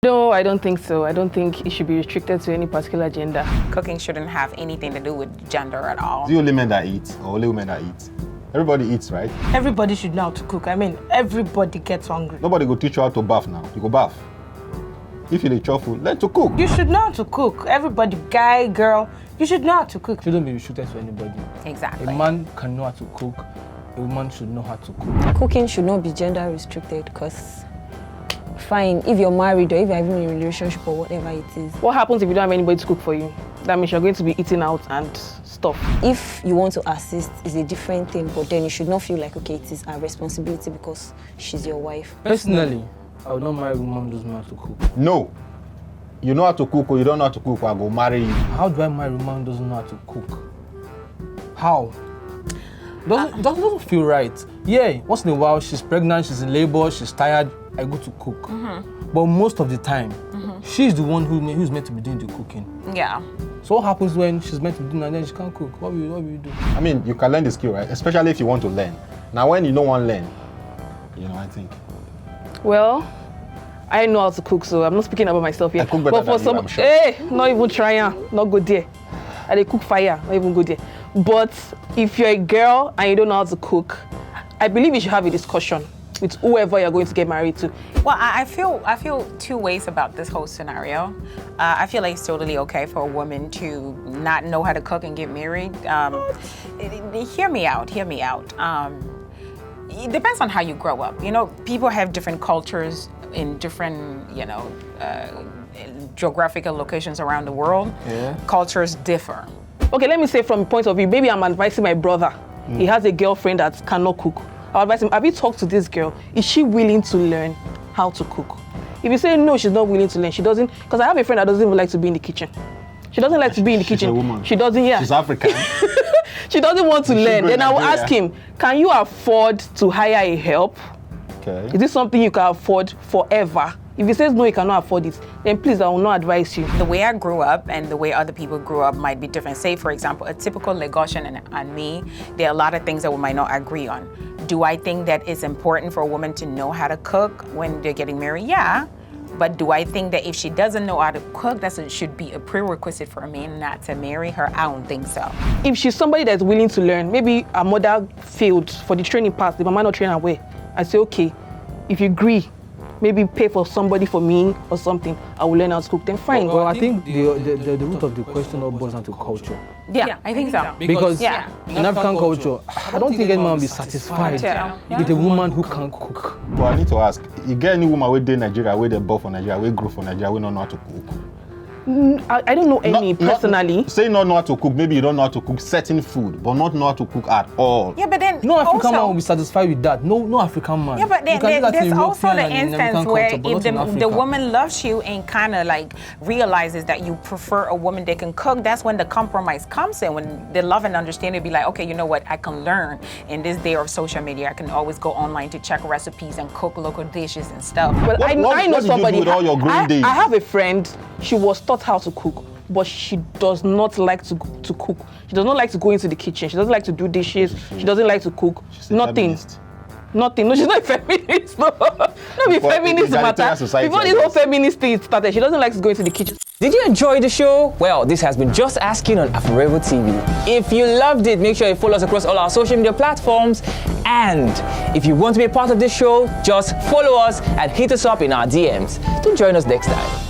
No, I don't think so. I don't think it should be restricted to any particular gender. Cooking shouldn't have anything to do with gender at all. Is it only men that eat or only women that eat? Everybody eats, right? Everybody should know how to cook. I mean, everybody gets hungry. Nobody go teach you how to bath now. You go bath. If you need food, learn to cook. You should know how to cook. Everybody, guy, girl, you should know how to cook. Shouldn't be restricted to anybody. Exactly. A man can know how to cook. A woman should know how to cook. Cooking should not be gender restricted because fine, if you're married or if you're having a relationship or whatever it is. What happens if you don't have anybody to cook for you? That means you're going to be eating out and stuff. If you want to assist, it's a different thing, but then you should not feel like, okay, it is our responsibility because she's your wife. Personally, I would not marry a woman who doesn't know how to cook. No. You know how to cook or you don't know how to cook, I'll go marry you. How do I marry a woman who doesn't know how to cook? How? Doesn't feel right. Yeah, once in a while, she's pregnant, she's in labor, she's tired, I go to cook. But most of the time, she's the one who's meant to be doing the cooking. Yeah. So what happens when she's meant to be doing and then she can't cook? What will you do? I mean, you can learn the skill, right? Especially if you want to learn. Now, when you don't want to learn, I think. Well, I know how to cook, so I'm not speaking about myself here. I cook better but for than you, I'm sure. Hey, not even trying, not go there. I dey cook fire, not even go there. But if you're a girl and you don't know how to cook, I believe you should have a discussion with whoever you're going to get married to. Well, I feel two ways about this whole scenario. I feel like it's totally okay for a woman to not know how to cook and get married. Hear me out. It depends on how you grow up. People have different cultures in different, geographical locations around the world. Yeah. Cultures differ. Okay, let me say from the point of view, maybe I'm advising my brother. He has a girlfriend that cannot cook. I'll advise him, have you talked to this girl? Is she willing to learn how to cook? If you say no, she's not willing to learn, she doesn't, because I have a friend that doesn't even like to be in the kitchen. She doesn't like to be in the kitchen. She's a woman. She doesn't, yeah. She's African. She doesn't want to learn. Then I will ask him, can you afford to hire a help? Okay. Is this something you can afford forever? If he says no, you cannot afford it, then please, I will not advise you. The way I grew up and the way other people grew up might be different. Say, for example, a typical Lagosian and me, there are a lot of things that we might not agree on. Do I think that it's important for a woman to know how to cook when they're getting married? Yeah. But do I think that if she doesn't know how to cook, that should be a prerequisite for a man not to marry her? I don't think so. If she's somebody that's willing to learn, maybe her mother failed for the training part, the mama not train her well. I say, okay, if you agree, maybe pay for somebody for me or something, I will learn how to cook, then fine. Well, I think the root of the question all boils down to culture. Yeah, I think so. Because in African culture, I don't think anyone will be satisfied with a woman who can't cook. Well, I need to ask, you get any woman who did Nigeria, where they born for Nigeria, where grew for Nigeria, we don't know how to cook? I don't know any personally. Say not know how to cook, maybe you don't know how to cook certain food, but not know how to cook at all. Yeah, but then no African man will be satisfied with that. No African man. Yeah, but then there's also the instance where if the woman loves you and kind of like realizes that you prefer a woman that can cook, that's when the compromise comes in. When the love and understanding be like, okay, you know what, I can learn in this day of social media. I can always go online to check recipes and cook local dishes and stuff. Well, I know somebody. With all your growing days? I have a friend. She was taught how to cook, but she does not like to cook. She does not like to go into the kitchen. She doesn't like to do dishes. She doesn't like to cook. Nothing. Nothing. No, she's not a feminist. No, be feminist matter. Before this whole feminist thing started, she doesn't like to go into the kitchen. Did you enjoy the show? Well, this has been Just Asking on AFOREVO TV. If you loved it, make sure you follow us across all our social media platforms. And if you want to be a part of this show, just follow us and hit us up in our DMs. Do join us next time.